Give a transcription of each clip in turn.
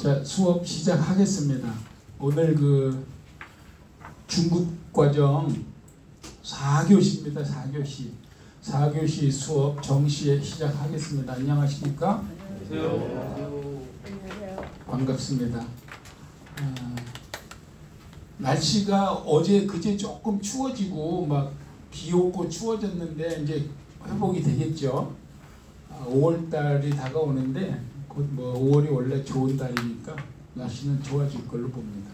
자, 수업 시작하겠습니다. 오늘 그 중국 과정 4교시입니다. 4교시. 4교시 수업 정시에 시작하겠습니다. 안녕하십니까? 안녕하세요. 반갑습니다. 날씨가 어제 그제 조금 추워지고 막 비 오고 추워졌는데 이제 회복이 되겠죠. 5월달이 다가오는데 곧 뭐 5월이 원래 좋은 달이니까 날씨는 좋아질 걸로 봅니다.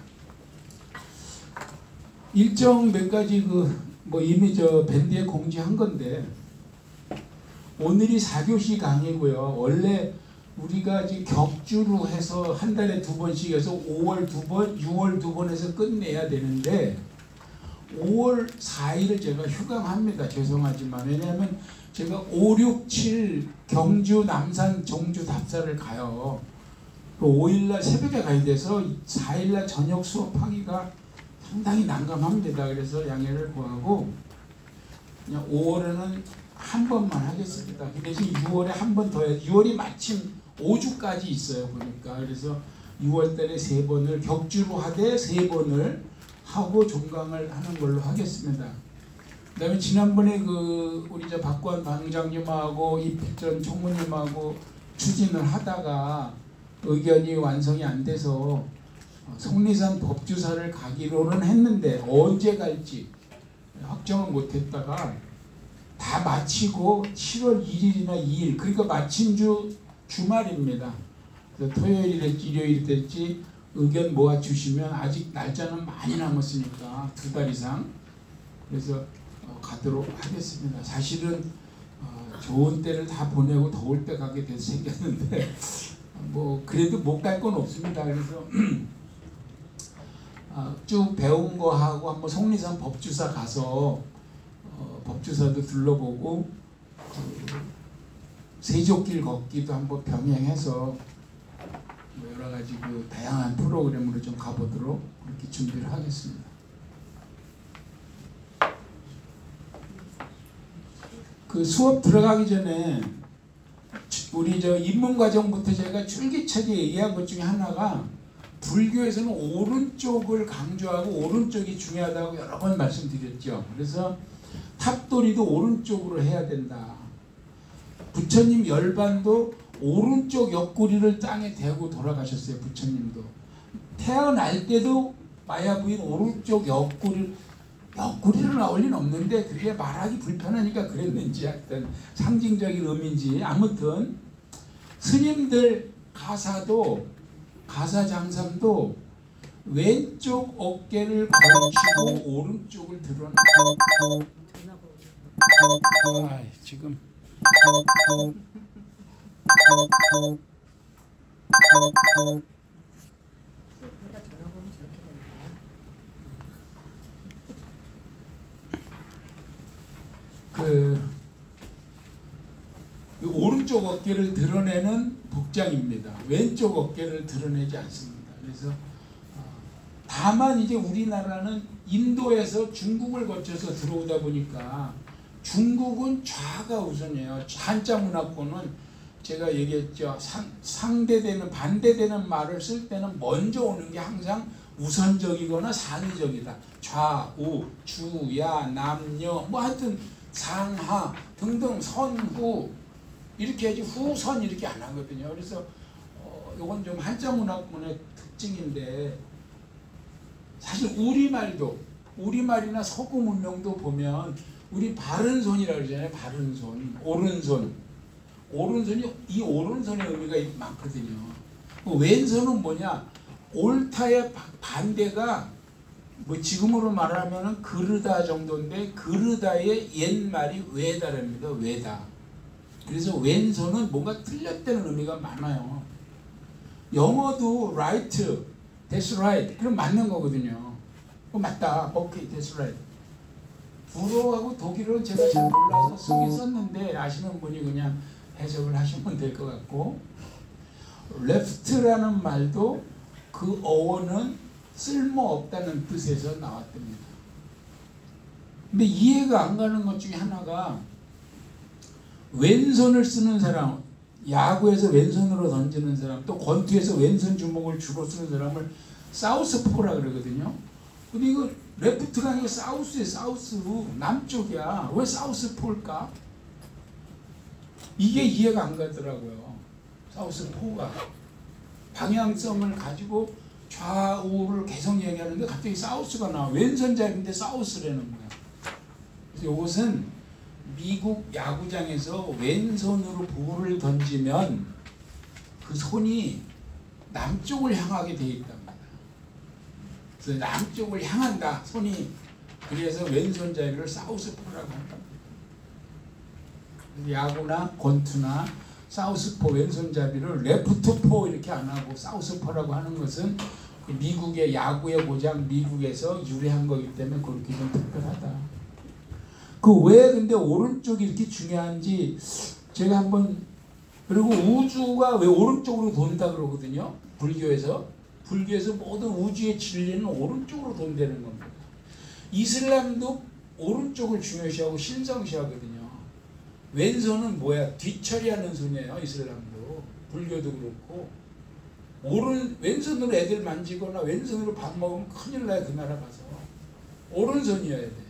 일정 몇 가지 뭐 이미 밴드에 공지한 건데 오늘이 4교시 강의고요. 원래 우리가 지금 격주로 해서 한 달에 2번씩 해서 5월 2번, 6월 2번 해서 끝내야 되는데 5월 4일을 제가 휴강합니다. 죄송하지만. 왜냐하면 제가 5, 6, 7 경주, 남산, 종주 답사를 가요. 5일날 새벽에 가야 돼서 4일날 저녁 수업하기가 상당히 난감합니다. 그래서 양해를 구하고 그냥 5월에는 한 번만 하겠습니다. 그 대신 6월에 한 번 더 해요. 6월이 마침 5주까지 있어요. 보니까. 그래서 6월달에 3번을 격주로 하되 3번을 하고 종강을 하는 걸로 하겠습니다. 그 다음에 지난번에 우리 박관 방장님하고 이필전 총무님하고 추진을 하다가 의견이 완성이 안 돼서 속리산 법주사를 가기로는 했는데 언제 갈지 확정을 못했다가 다 마치고 7월 1일이나 2일 그러니까 마친 주 주말입니다. 그래서 토요일이 될지 일요일이 될지 의견 모아주시면 아직 날짜는 많이 남았으니까 2달 이상 그래서 가도록 하겠습니다. 사실은 좋은 때를 다 보내고 더울 때 가게 돼서 생겼는데 뭐 그래도 못 갈 건 없습니다. 그래서 쭉 배운 거 하고 한번 속리산 법주사 가서 법주사도 둘러보고 세족길 걷기도 한번 병행해서 뭐 여러 가지 다양한 프로그램으로 좀 가보도록 그렇게 준비를 하겠습니다. 수업 들어가기 전에 우리 입문 과정부터 제가 줄기차게 얘기한 것 중에 하나가 불교에서는 오른쪽을 강조하고 오른쪽이 중요하다고 여러 번 말씀드렸죠. 그래서 탑도리도 오른쪽으로 해야 된다. 부처님 열반도 오른쪽 옆구리를 땅에 대고 돌아가셨어요. 부처님도. 태어날 때도 마야부인 오른쪽 옆구리를 나올 리는 없는데 그게 말하기 불편하니까 그랬는지 하여튼 상징적인 의미인지 아무튼 스님들 가사장삼도 왼쪽 어깨를 걸치고 오른쪽을 드러내 지금 오른쪽 어깨를 드러내는 복장입니다. 왼쪽 어깨를 드러내지 않습니다. 그래서 다만 이제 우리나라는 인도에서 중국을 거쳐서 들어오다 보니까 중국은 좌가 우선이에요. 한자 문화권은 제가 얘기했죠. 상대되는 반대되는 말을 쓸 때는 먼저 오는 게 항상 우선적이거나 상위적이다. 좌우, 주야, 남녀 뭐 하여튼 상하 등등 선후 이렇게 하지 후선 이렇게 안 하거든요. 그래서 이건 좀 한자 문화권의 특징인데 사실 우리말이나 서구 문명도 보면 우리 바른손이라고 그러잖아요. 바른손, 오른손이 이 오른손의 의미가 많거든요. 왼손은 뭐냐? 옳다의 반대가 뭐 지금으로 말하면 그르다 정도인데 그르다의 옛말이 외다랍니다. 외다. 그래서 왼손은 뭔가 틀렸다는 의미가 많아요. 영어도 right, that's right. 그럼 맞는 거거든요. 맞다. Okay, that's right. 불어하고 독일어는 제가 잘 몰라서 쓰긴 썼는데 아시는 분이 그냥 해석을 하시면 될 것 같고 left라는 말도 그 어원은 쓸모없다는 뜻에서 나왔답니다. 근데 이해가 안 가는 것 중에 하나가 왼손을 쓰는 사람 야구에서 왼손으로 던지는 사람, 또 권투에서 왼손 주먹을 주로 쓰는 사람을 사우스포라 그러거든요. 근데 이거 레프트가 아니고 사우스에 사우스, 남쪽이야. 왜 사우스포일까? 이게 이해가 안 가더라고요. 사우스포가 방향성을 가지고 좌우를 계속 얘기하는데 갑자기 사우스가 나와. 왼손잡이인데 사우스라는 거야. 그래서 이것은 미국 야구장에서 왼손으로 볼을 던지면 그 손이 남쪽을 향하게 돼 있답니다. 그래서 남쪽을 향한다, 손이. 그래서 왼손잡이를 사우스포라고 한답니다. 야구나 권투나 사우스포 왼손잡이를 레프트포 이렇게 안 하고 사우스포라고 하는 것은 미국의 야구의 고장 미국에서 유래한 거기 때문에 그렇게 좀 특별하다. 그 왜 근데 오른쪽이 이렇게 중요한지 제가 한번, 그리고 우주가 왜 오른쪽으로 돈다 그러거든요. 불교에서 모든 우주의 진리는 오른쪽으로 돈다는 겁니다. 이슬람도 오른쪽을 중요시하고 신성시하거든요. 왼손은 뭐야? 뒤처리하는 손이에요. 이슬람도, 불교도 그렇고. 왼손으로 애들 만지거나 왼손으로 밥 먹으면 큰일 나요. 그 나라 가서 오른손이어야 돼.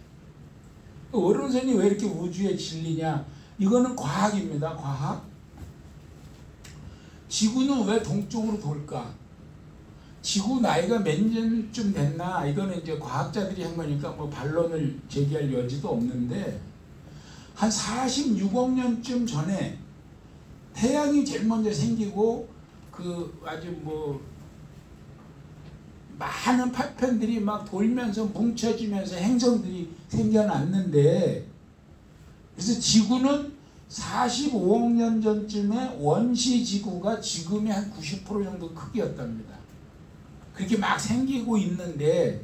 오른손이 왜 이렇게 우주의 진리냐? 이거는 과학입니다. 과학. 지구는 왜 동쪽으로 돌까? 지구 나이가 몇 년쯤 됐나? 이거는 이제 과학자들이 한 거니까 뭐 반론을 제기할 여지도 없는데, 한 46억 년쯤 전에 태양이 제일 먼저 생기고 그 아주 뭐 많은 파편들이 막 돌면서 뭉쳐지면서 행성들이 생겨났는데, 그래서 지구는 45억 년 전쯤에 원시 지구가 지금의 한 90% 정도 크기였답니다. 그렇게 막 생기고 있는데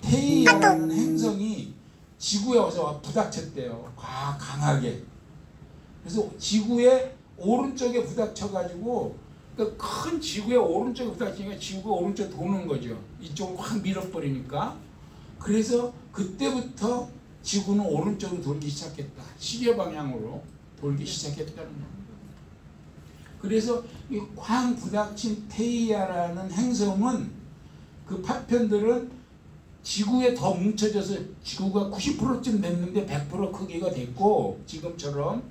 테이라는 행성이 지구에 와서 부닥쳤대요. 강하게. 그래서 지구의 오른쪽에 부닥쳐가지고, 그러니까 큰 지구의 오른쪽에 부닥치니까 지구가 오른쪽 도는 거죠. 이쪽으로 확 밀어버리니까. 그래서 그때부터 지구는 오른쪽으로 돌기 시작했다. 시계 방향으로 돌기 시작했다는 겁니다. 그래서 이 광 부닥친 테이아라는 행성은 그 파편들은 지구에 더 뭉쳐져서 지구가 90%쯤 됐는데 100% 크기가 됐고, 지금처럼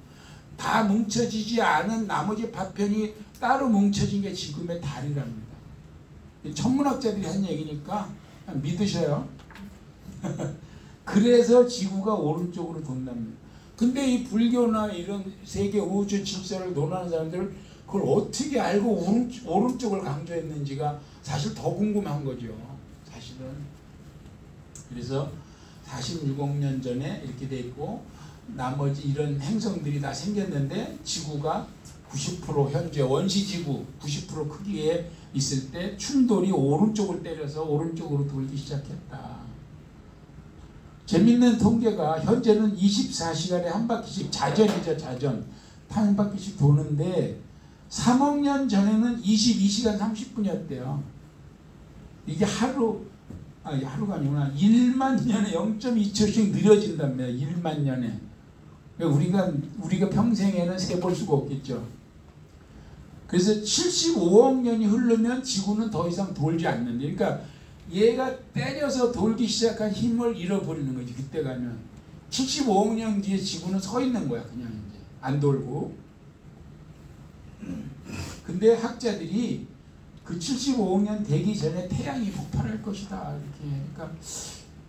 다 뭉쳐지지 않은 나머지 파편이 따로 뭉쳐진 게 지금의 달이랍니다. 천문학자들이 한 얘기니까 믿으셔요. 그래서 지구가 오른쪽으로 돈답니다. 근데 이 불교나 이런 세계 우주 질서를 논하는 사람들은 그걸 어떻게 알고 오른쪽을 강조했는지가 사실 더 궁금한 거죠. 사실은. 그래서 46억 년 전에 이렇게 돼 있고, 나머지 이런 행성들이 다 생겼는데 지구가 90% 현재 원시지구 90% 크기에 있을 때 충돌이 오른쪽을 때려서 오른쪽으로 돌기 시작했다. 재밌는 통계가 현재는 24시간에 한 바퀴씩, 자전이죠, 자전. 한 바퀴씩 도는데 3억 년 전에는 22시간 30분이었대요. 이게 하루가 아니구나. 1만 년에 0.2초씩 느려진답니다. 1만 년에. 우리가 평생에는 세볼 수가 없겠죠. 그래서 75억 년이 흐르면 지구는 더 이상 돌지 않는데, 그러니까 얘가 때려서 돌기 시작한 힘을 잃어버리는 거지. 그때 가면 75억 년 뒤에 지구는 서 있는 거야. 그냥 이제 안 돌고. 근데 학자들이 그 75억 년 되기 전에 태양이 폭발할 것이다, 이렇게. 그러니까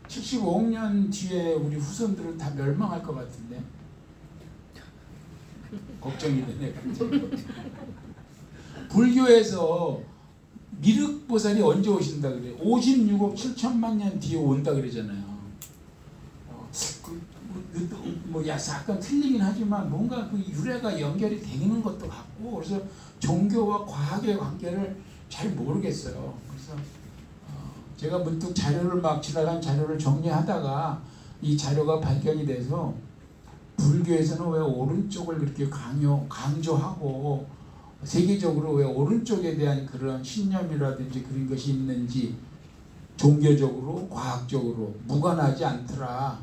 75억 년 뒤에 우리 후손들은 다 멸망할 것 같은데 걱정이 되네. 불교에서 미륵보살이 언제 오신다 그래? 56억 7천만 년 뒤에 온다 그러잖아요. 약간 틀리긴 하지만 뭔가 그 유래가 연결이 되는 것도 같고, 그래서 종교와 과학의 관계를 잘 모르겠어요. 그래서 제가 문득 지나간 자료를 정리하다가 이 자료가 발견이 돼서, 불교에서는 왜 오른쪽을 그렇게 강조하고 세계적으로 왜 오른쪽에 대한 그런 신념이라든지 그런 것이 있는지 종교적으로 과학적으로 무관하지 않더라.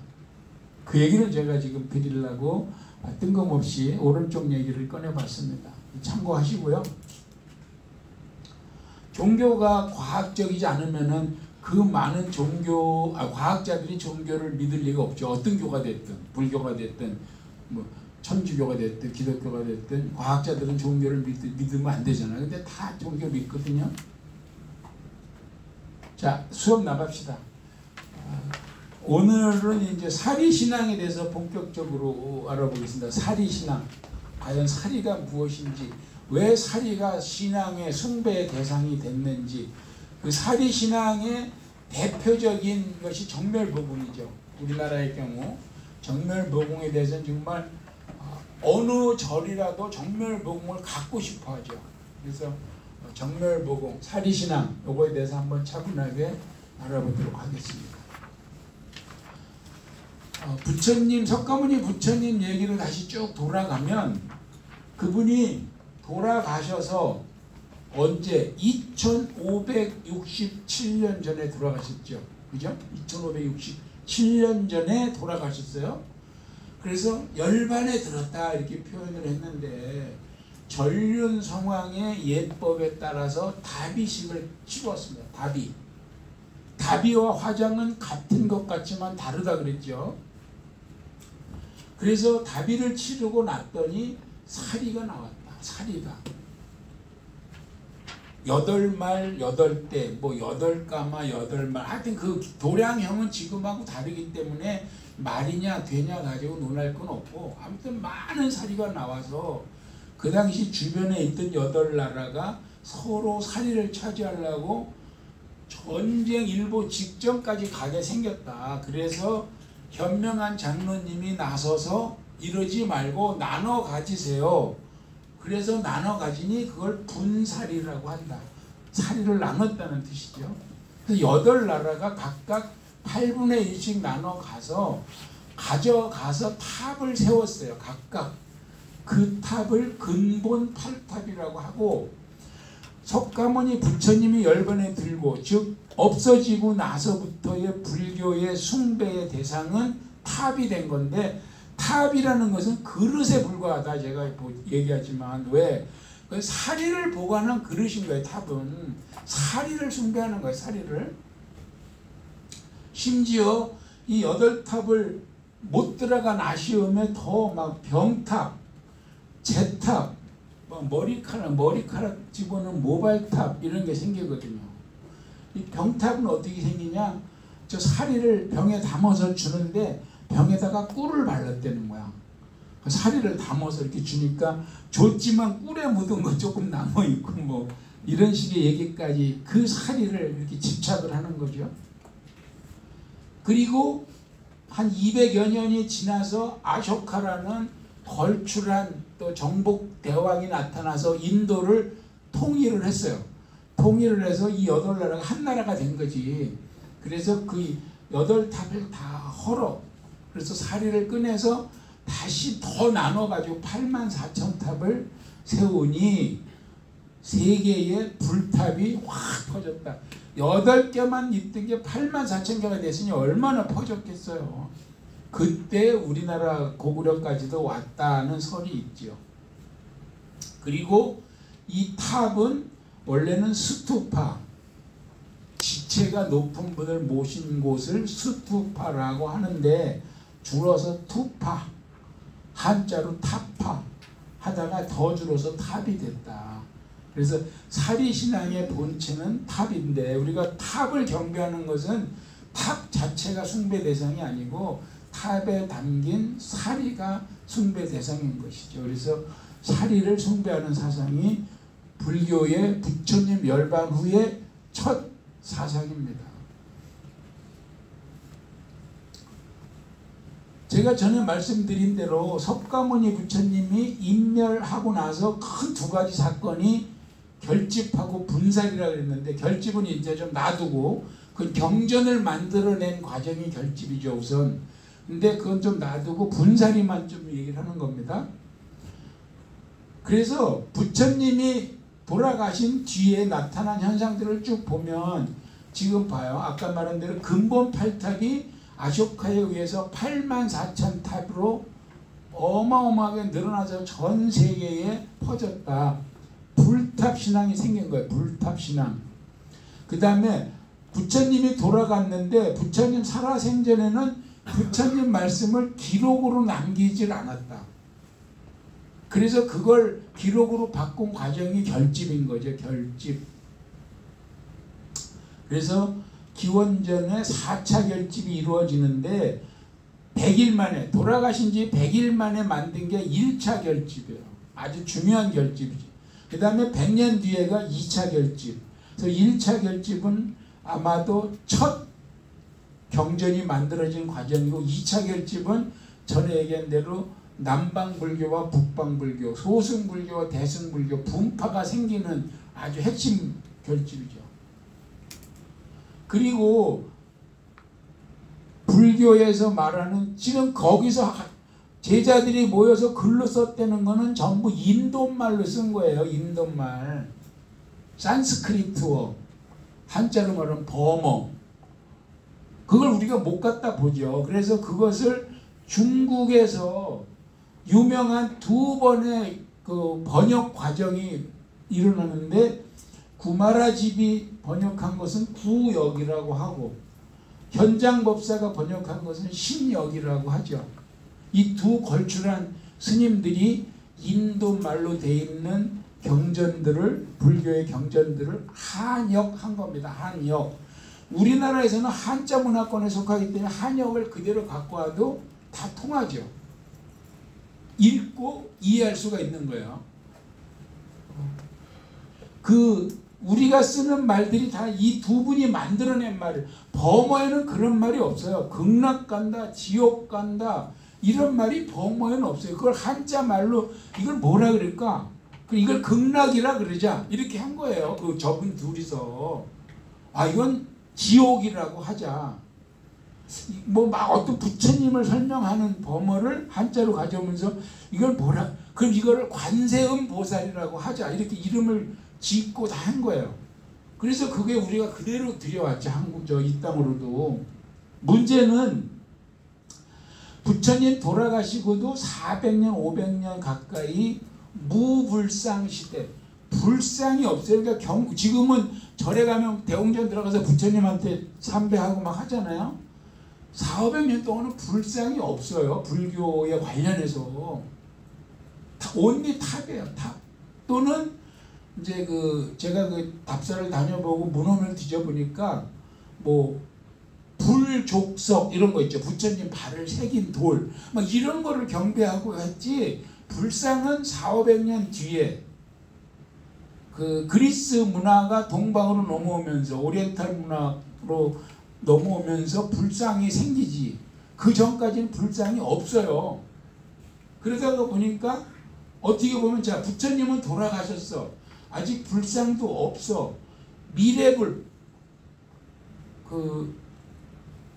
그 얘기를 제가 지금 드리려고 뜬금없이 오른쪽 얘기를 꺼내봤습니다. 참고하시고요. 종교가 과학적이지 않으면은 그 많은 과학자들이 종교를 믿을 리가 없죠. 어떤 교가 됐든 불교가 됐든 뭐 천주교가 됐든 기독교가 됐든 과학자들은 종교를 믿으면 안 되잖아요. 근데 다 종교 믿거든요. 자, 수업 나갑시다. 오늘은 이제 사리신앙에 대해서 본격적으로 알아보겠습니다. 사리신앙. 과연 사리가 무엇인지, 왜 사리가 신앙의 숭배의 대상이 됐는지, 그 사리신앙의 대표적인 것이 정멸복음이죠. 우리나라의 경우 정멸복음에 대해서는 정말 어느 절이라도 정멸복음을 갖고 싶어 하죠. 그래서 정멸복음, 사리신앙, 요거에 대해서 한번 차분하게 알아보도록 하겠습니다. 부처님, 석가모니 부처님 얘기를 다시 쭉 돌아가면 그분이 돌아가셔서 언제 2567년 전에 돌아가셨죠. 그죠? 2567년 전에 돌아가셨어요. 그래서 열반에 들었다 이렇게 표현을 했는데 전륜성왕의 예법에 따라서 다비식을 치루었습니다. 다비와 화장은 같은 것 같지만 다르다 그랬죠. 그래서 다비를 치르고 났더니 사리가 나왔다. 사리가 8말 8대 뭐 8가마 8말 하여튼 그 도량형은 지금하고 다르기 때문에 말이냐 되냐 가지고 논할 건 없고 아무튼 많은 사리가 나와서 그 당시 주변에 있던 8나라가 서로 사리를 차지하려고 전쟁 일보 직전까지 가게 생겼다. 그래서 현명한 장로님이 나서서 이러지 말고 나눠 가지세요. 그래서 나눠 가지니 그걸 분사리라고 한다. 사리를 나눴다는 뜻이죠. 그래서 8나라가 각각 8분의 1씩 나눠 가져가서 탑을 세웠어요. 각각. 그 탑을 근본 8탑이라고 하고 석가모니 부처님이 열반에 들고 즉 없어지고 나서부터의 불교의 숭배의 대상은 탑이 된 건데 탑이라는 것은 그릇에 불과하다 제가 얘기하지만 왜? 사리를 보관한 그릇인 거예요. 탑은 사리를 숭배하는 거예요. 사리를. 심지어 이 8탑을 못 들어간 아쉬움에 더 막 병탑, 재탑, 머리카락 집어넣은 모발탑 이런 게 생기거든요. 이 병탑은 어떻게 생기냐? 저 사리를 병에 담아서 주는데 병에다가 꿀을 발랐다는 거야. 사리를 담아서 이렇게 주니까 줬지만 꿀에 묻은 거 조금 남아있고 뭐 이런 식의 얘기까지 그 사리를 이렇게 집착을 하는 거죠. 그리고 한 200여 년이 지나서 아쇼카라는 걸출한 또 정복 대왕이 나타나서 인도를 통일을 했어요. 통일을 해서 이 8나라가 한 나라가 된 거지. 그래서 그 8탑을 다 헐어. 그래서 사리를 꺼내서 다시 더 나눠가지고 84,000탑을 세우니 세계의 불탑이 확 퍼졌다. 8개만 있던 게 84,000개가 됐으니 얼마나 퍼졌겠어요. 그때 우리나라 고구려까지도 왔다는 설이 있죠. 그리고 이 탑은 원래는 스투파, 지체가 높은 분을 모신 곳을 스투파라고 하는데 줄어서 투파, 한자로 타파 하다가 더 줄어서 탑이 됐다. 그래서 사리신앙의 본체는 탑인데 우리가 탑을 경배하는 것은 탑 자체가 숭배 대상이 아니고 탑에 담긴 사리가 숭배 대상인 것이죠. 그래서 사리를 숭배하는 사상이 불교의 부처님 열반 후에 첫 사상입니다. 제가 전에 말씀드린 대로 석가모니 부처님이 인멸하고 나서 큰 2가지 사건이 결집하고 분살이라고 그랬는데 결집은 이제 좀 놔두고 그 경전을 만들어낸 과정이 결집이죠 우선. 근데 그건 좀 놔두고 분살이만 좀 얘기를 하는 겁니다. 그래서 부처님이 돌아가신 뒤에 나타난 현상들을 쭉 보면 지금 봐요. 아까 말한 대로 근본 8탑이 아쇼카에 의해서 84,000 탑으로 어마어마하게 늘어나서 전 세계에 퍼졌다. 불탑 신앙이 생긴 거예요. 불탑 신앙. 그 다음에 부처님이 돌아갔는데 부처님 살아생전에는 부처님 말씀을 기록으로 남기질 않았다. 그래서 그걸 기록으로 바꾼 과정이 결집인 거죠. 결집. 그래서 기원전에 4차 결집이 이루어지는데 100일 만에, 돌아가신 지 100일 만에 만든 게 1차 결집이에요. 아주 중요한 결집이죠. 그 다음에 100년 뒤에가 2차 결집. 그래서 1차 결집은 아마도 첫 경전이 만들어진 과정이고 2차 결집은 전에 얘기한 대로 남방불교와 북방불교, 소승불교와 대승불교 분파가 생기는 아주 핵심 결집이죠. 그리고 불교에서 말하는 지금 거기서 제자들이 모여서 글로 썼다는 거는 전부 인도말로 쓴 거예요. 인도말. 산스크리트어. 한자로 말하면 버머. 그걸 우리가 못 갖다 보죠. 그래서 그것을 중국에서 유명한 두 번의 그 번역 과정이 일어나는데 구마라집이 번역한 것은 구역이라고 하고 현장법사가 번역한 것은 신역이라고 하죠. 이 두 걸출한 스님들이 인도말로 되어 있는 경전들을, 불교의 경전들을 한역한 겁니다. 한역. 우리나라에서는 한자 문화권에 속하기 때문에 한역을 그대로 갖고 와도 다 통하죠. 읽고 이해할 수가 있는 거예요. 우리가 쓰는 말들이 다 이 두 분이 만들어낸 말이에요. 버머에는 그런 말이 없어요. 극락 간다, 지옥 간다 이런 말이 버머에는 없어요. 그걸 한자 말로 이걸 뭐라 그럴까? 이걸 극락이라 그러자 이렇게 한 거예요. 그 저분 둘이서 이건 지옥이라고 하자. 뭐 막 어떤 부처님을 설명하는 버머를 한자로 가져오면서 이걸 뭐라? 그럼 이거를 관세음 보살이라고 하자. 이렇게 이름을 짓고 다 한 거예요. 그래서 그게 우리가 그대로 들여왔죠. 한국 이 땅으로도. 문제는 부처님 돌아가시고도 400년 500년 가까이 무불상 시대. 불상이 없어요. 그러니까 지금은 절에 가면 대웅전 들어가서 부처님한테 삼배하고 막 하잖아요. 400~500년 동안은 불상이 없어요. 불교에 관련해서. 온리 탑이에요. 탑. 또는 이제 제가 답사를 다녀보고 문헌을 뒤져보니까 뭐 불족석 이런 거 있죠. 부처님 발을 새긴 돌 막 이런 거를 경배하고 했지. 불상은 400~500년 뒤에 그리스 문화가 동방으로 넘어오면서 오리엔탈 문화로 넘어오면서 불상이 생기지. 그 전까지는 불상이 없어요. 그러다가 보니까 어떻게 보면 자 부처님은 돌아가셨어. 아직 불상도 없어. 미래불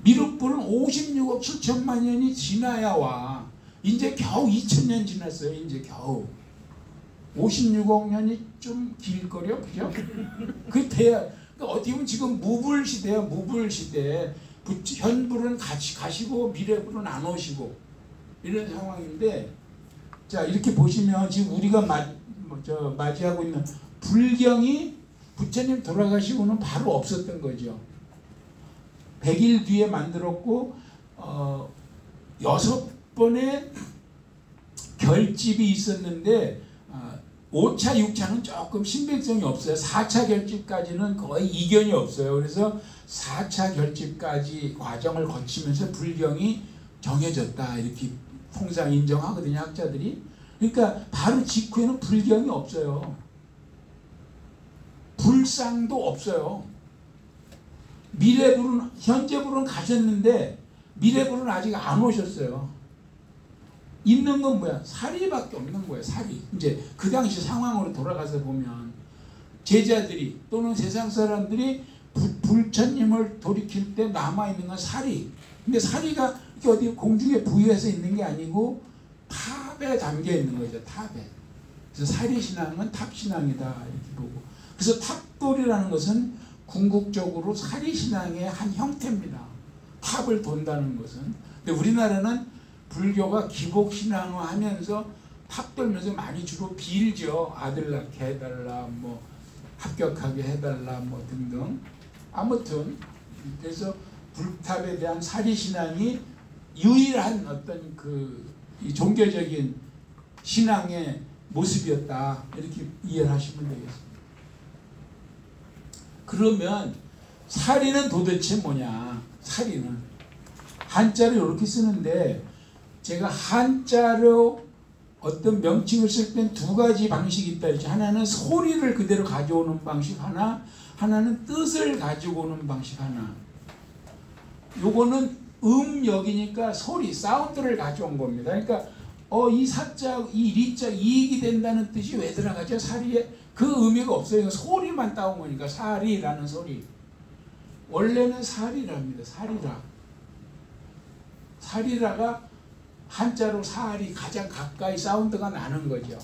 미륵불은 56억 7천만 년이 지나야 와. 이제 겨우 2000년 지났어요. 이제 겨우 56억 년이 좀 길거려, 그죠? 그 돼야. 그러니까 어떻게 보면 지금 무불 시대야, 무불 시대. 현불은 가시고 미래불은 안 오시고 이런 상황인데, 자 이렇게 보시면 지금 우리가 맞이하고 있는 불경이 부처님 돌아가시고는 바로 없었던 거죠. 100일 뒤에 만들었고 6번의 결집이 있었는데 5차, 6차는 조금 신빙성이 없어요. 4차 결집까지는 거의 이견이 없어요. 그래서 4차 결집까지 과정을 거치면서 불경이 정해졌다 이렇게 통상 인정하거든요, 학자들이. 그러니까 바로 직후에는 불경이 없어요. 불상도 없어요. 미래불은, 현재불은 가셨는데 미래불은 아직 안 오셨어요. 있는 건 뭐야? 사리밖에 없는 거예요. 사리. 이제 그 당시 상황으로 돌아가서 보면 제자들이 또는 세상 사람들이 불처님을 돌이킬 때 남아있는 건 사리. 근데 사리가 어디 공중에 부유해서 있는 게 아니고 탑에 담겨 있는 거죠. 탑에. 그래서 사리신앙은 탑신앙이다 이렇게 보고. 그래서 탑돌이라는 것은 궁극적으로 사리신앙의 한 형태입니다. 탑을 돈다는 것은. 근데 우리나라는 불교가 기복신앙화하면서 탑 돌면서 많이 주로 빌죠. 아들 낳게 해달라, 뭐 합격하게 해달라, 뭐 등등. 아무튼 그래서 불탑에 대한 사리신앙이 유일한 어떤 이 종교적인 신앙의 모습이었다, 이렇게 이해를 하시면 되겠습니다. 그러면 사리는 도대체 뭐냐? 사리는 한자로 이렇게 쓰는데, 제가 한자로 어떤 명칭을 쓸 땐 두 가지 방식이 있다 했죠. 하나는 소리를 그대로 가져오는 방식 하나는 뜻을 가지고 오는 방식 하나. 요거는 음역이니까 소리, 사운드를 가져온 겁니다. 그러니까 이 사자, 이 리자 이익이 된다는 뜻이 왜 들어가죠? 사리에 그 의미가 없어요. 소리만 따온 거니까. 사리라는 소리. 원래는 사리랍니다. 사리라. 사리라가 한자로 사리, 가장 가까이 사운드가 나는 거죠.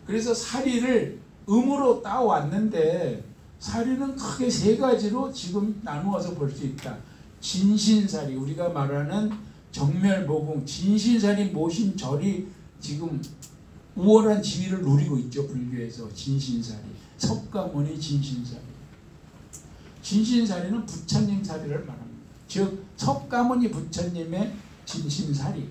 그래서 사리를 음으로 따왔는데, 사리는 크게 세 가지로 지금 나누어서 볼 수 있다. 진신사리, 우리가 말하는 정멸보궁, 진신사리 모신 절이 지금 우월한 지위를 누리고 있죠. 불교에서. 진신사리, 석가모니 진신사리. 진신사리는 부처님 사리를 말합니다. 즉 석가모니 부처님의 진신사리.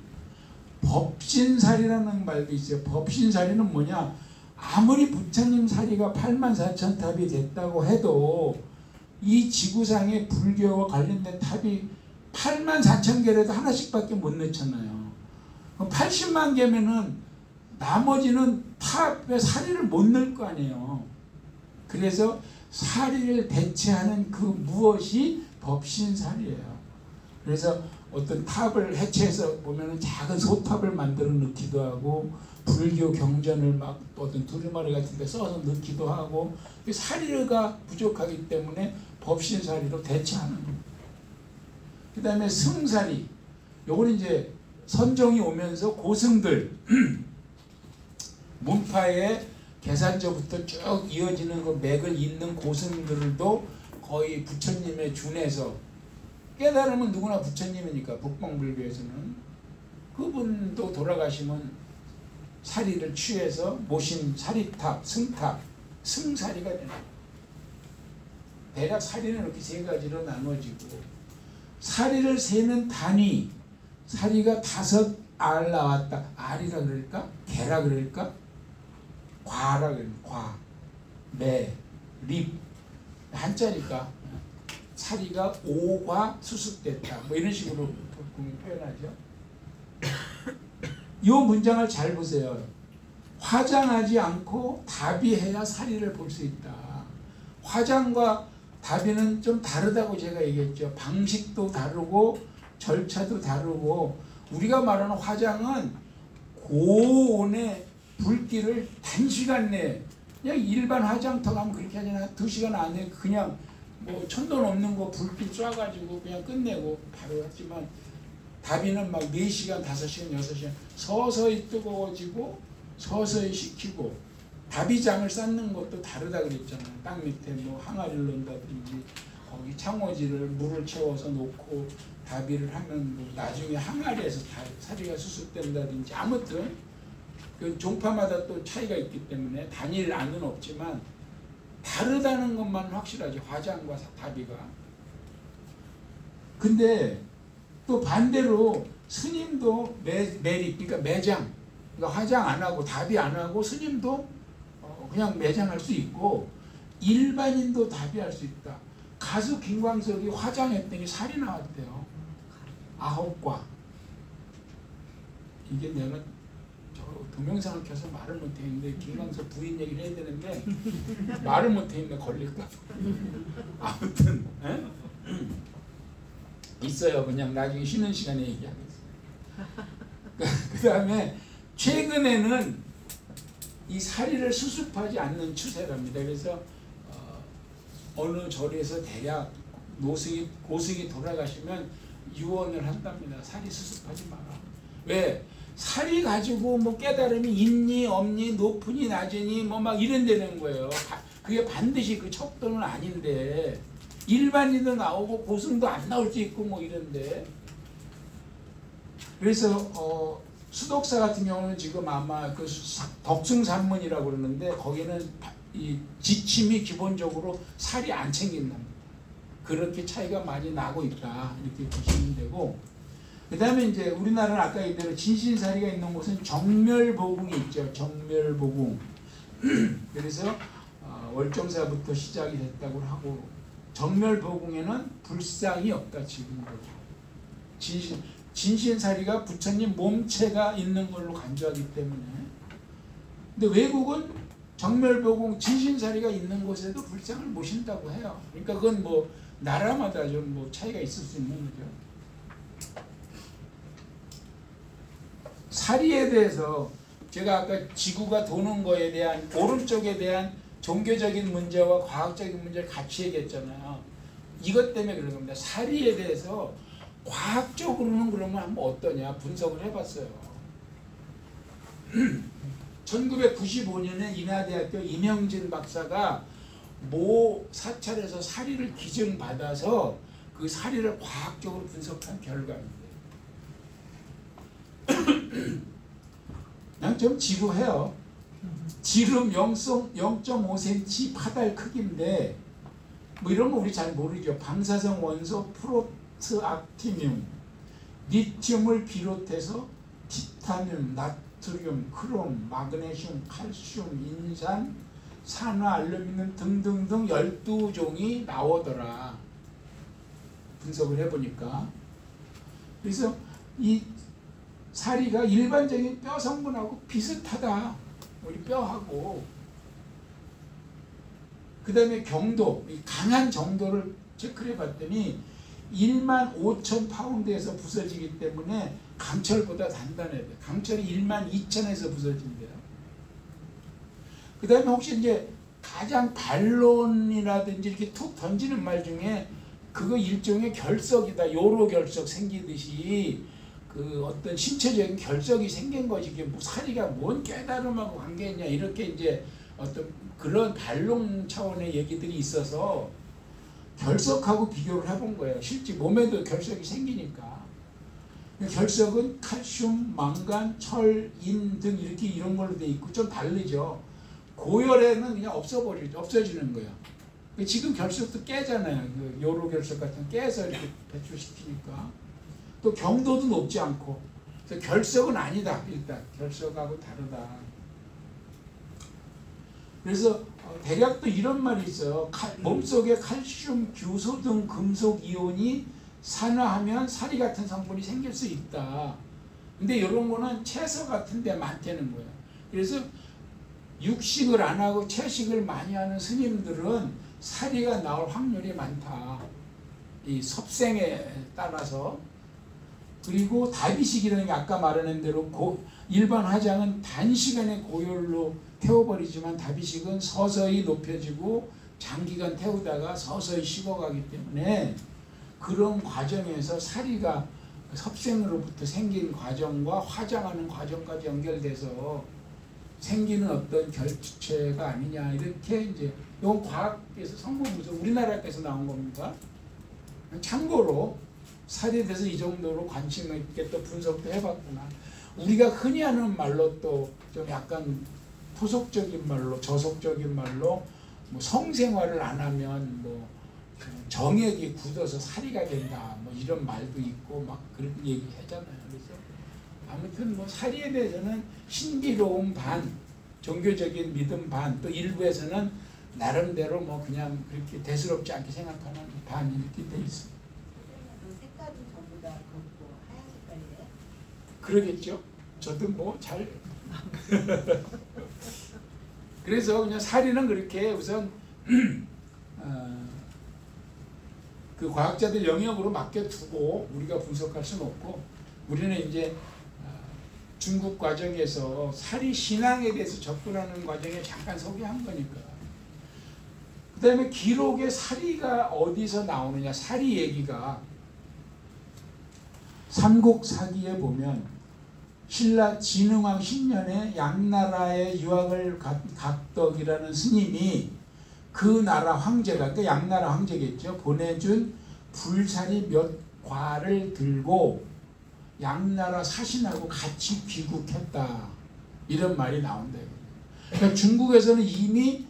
법신사리라는 말도 있어요. 법신사리는 뭐냐? 아무리 부처님 사리가 84,000탑이 됐다고 해도 이 지구상의 불교와 관련된 탑이 84,000개라도 하나씩밖에 못 넣잖아요. 80만 개면은 나머지는 탑에 사리를 못 넣을 거 아니에요. 그래서 사리를 대체하는 그 무엇이 법신사리예요. 그래서 어떤 탑을 해체해서 보면은 작은 소탑을 만들어 넣기도 하고, 불교 경전을 막 어떤 두루마리 같은 데 써서 넣기도 하고, 사리가 부족하기 때문에 법신사리로 대체하는 겁니다. 그 다음에 승사리. 요거는 이제 선종이 오면서 고승들 문파의 계산저부터 쭉 이어지는 그 맥을 잇는 고승들도 거의 부처님에 준해서, 깨달으면 누구나 부처님이니까 북방불교에서는 그분도 돌아가시면 사리를 취해서 모신 사리탑, 승탑, 승사리가 되는 거예요. 대략 사리는 이렇게 세 가지로 나눠지고, 사리를 세는 단위, 사리가 5알 나왔다. 알이라 그럴까? 개라 그럴까? 과라 그럴까? 과, 매, 립. 한자니까 사리가 5과 수습됐다. 뭐 이런 식으로 표현하죠. 이 문장을 잘 보세요. 화장하지 않고 다비해야 사리를 볼 수 있다. 화장과 다비는 좀 다르다고 제가 얘기했죠. 방식도 다르고 절차도 다르고, 우리가 말하는 화장은 고온의 불길을 단시간 내에, 그냥 일반 화장터 가면 그렇게 하잖아요. 2시간 안에 그냥 뭐 천돈 없는 거 불길 쏴가지고 그냥 끝내고 바로 했지만, 다비는 막 4시간, 5시간, 6시간 서서히 뜨거워지고 서서히 식히고, 다비장을 쌓는 것도 다르다 그랬잖아요. 땅 밑에 뭐 항아리를 넣는다든지 거기 창호지를 물을 채워서 놓고 다비를 하면 뭐 나중에 항아리에서 사리가 수습된다든지, 아무튼 그 종파마다 또 차이가 있기 때문에 단일 안은 없지만 다르다는 것만 확실하지, 화장과 다비가. 근데 또 반대로 스님도 매립, 그러니까 매장, 그러니까 화장 안 하고 다비 안 하고 스님도 그냥 매장할 수 있고, 일반인도 다비할 수 있다. 가수 김광석이 화장했더니 살이 나왔대요. 9과. 이게 내가 동영상을 켜서 말을 못했는데, 김광석 부인 얘기를 해야 되는데 말을 못했는데 걸릴까? 아무튼 있어요. 그냥 나중에 쉬는 시간에 얘기하겠습니다. 그 다음에 최근에는 이 사리를 수습하지 않는 추세랍니다. 그래서 어느 절에서 대략 고승이 돌아가시면 유언을 한답니다. 사리 수습하지 마라. 왜? 사리 가지고 뭐 깨달음이 있니 없니, 높으니 낮으니 뭐 막 이런다는 거예요. 그게 반드시 그 척도는 아닌데, 일반인도 나오고 고승도 안 나올 수 있고 뭐 이런데. 그래서 수독사 같은 경우는 지금 아마 그 덕승산문이라고 그러는데 거기는 이 지침이 기본적으로 살이 안 챙긴답니다. 그렇게 차이가 많이 나고 있다 이렇게 보시면 되고, 그 다음에 이제 우리나라는 아까 얘기대로 진신사리가 있는 곳은 정멸보궁이 있죠. 정멸보궁. 그래서 월정사부터 시작이 됐다고 하고, 정멸보궁에는 불상이 없다 지금도. 진신사리가 부처님 몸체가 있는 걸로 간주하기 때문에. 근데 외국은 정멸보궁 진신사리가 있는 곳에도 불상을 모신다고 해요. 그러니까 그건 뭐 나라마다 좀 뭐 차이가 있을 수 있는 거죠. 사리에 대해서 제가 아까 지구가 도는 거에 대한 오른쪽에 대한 종교적인 문제와 과학적인 문제를 같이 얘기했잖아요. 이것 때문에 그런 겁니다. 사리에 대해서 과학적으로는 그러면 한번 어떠냐 분석을 해봤어요. 1995년에 인하대학교 이명진 박사가 모 사찰에서 사리를 기증받아서 그 사리를 과학적으로 분석한 결과입니다. 그냥 좀 지루해요. 지름 0.5cm 파달 크기인데 뭐 이런 거 우리 잘 모르죠. 방사성 원소 프로트악티늄, 리튬을 비롯해서 티타늄, 나트륨, 크롬, 마그네슘, 칼슘, 인산, 산화, 알루미늄 등등등 12종이 나오더라. 분석을 해보니까. 그래서 이 사리가 일반적인 뼈 성분하고 비슷하다. 우리 뼈하고. 그 다음에 경도, 강한 정도를 체크를 해봤더니 15,000파운드에서 부서지기 때문에 강철보다 단단해야 돼. 강철이 12,000에서 부서진대요. 그 다음에 혹시 이제 가장 반론이라든지 이렇게 툭 던지는 말 중에 그거 일종의 결석이다. 요로 결석 생기듯이 그 어떤 신체적인 결석이 생긴 것이 이게 뭐 사리가 뭔 깨달음하고 관계있냐 이렇게 이제 어떤 그런 반론 차원의 얘기들이 있어서 결석하고 비교를 해본 거예요. 실제 몸에도 결석이 생기니까. 결석은 칼슘, 망간, 철, 인 등 이렇게 이런 걸로 돼 있고 좀 다르죠. 고열에는 그냥 없어지는 거예요. 지금 결석도 깨잖아요. 그 요로 결석 같은 거 깨서 이렇게 배출시키니까. 또 경도도 높지 않고. 그래서 결석은 아니다. 일단 결석하고 다르다. 그래서 대략 또 이런 말이 있어요. 몸속에 칼슘, 규소 등 금속 이온이 산화하면 사리 같은 성분이 생길 수 있다. 근데 이런 거는 채소 같은 데 많다는 거예요. 그래서 육식을 안 하고 채식을 많이 하는 스님들은 사리가 나올 확률이 많다. 이 섭생에 따라서. 그리고 다비식이라는 게 아까 말하는 대로 일반 화장은 단시간에 고열로 태워버리지만 다비식은 서서히 높여지고 장기간 태우다가 서서히 식어가기 때문에 그런 과정에서 사리가 섭생으로부터 생긴 과정과 화장하는 과정까지 연결돼서 생기는 어떤 결주체가 아니냐 이렇게 이제 이건 과학에서 성분분석 우리나라에서 나온 겁니다. 참고로 사리에 대해서 이 정도로 관심 있게 또 분석도 해봤구나. 우리가 흔히 하는 말로 또 좀 약간 토속적인 말로 저속적인 말로 뭐 성생활을 안 하면 뭐 정액이 굳어서 사리가 된다 뭐 이런 말도 있고 막 그런 얘기 하잖아요. 그래서 아무튼 뭐 사리에 대해서는 신비로움 반, 종교적인 믿음 반, 또 일부에서는 나름대로 뭐 그냥 그렇게 대수롭지 않게 생각하는 반 이렇게 돼 있습니다. 색깔은 전부 다 검고 하얀 색깔이에요? 그러겠죠. 저도 뭐 잘 그래서 그냥 사리는 그렇게 우선 그 과학자들 영역으로 맡겨두고 우리가 분석할 수는 없고 우리는 이제 중국 과정에서 사리 신앙에 대해서 접근하는 과정에 잠깐 소개한 거니까. 그 다음에 기록에 사리가 어디서 나오느냐. 사리 얘기가 삼국사기에 보면 신라 진흥왕 10년에 양나라에 유학을 갔덕이라는 스님이 그 나라 황제가, 그러니까 양나라 황제겠죠, 보내준 불사리 몇 과를 들고 양나라 사신하고 같이 귀국했다, 이런 말이 나온다. 그러니까 중국에서는 이미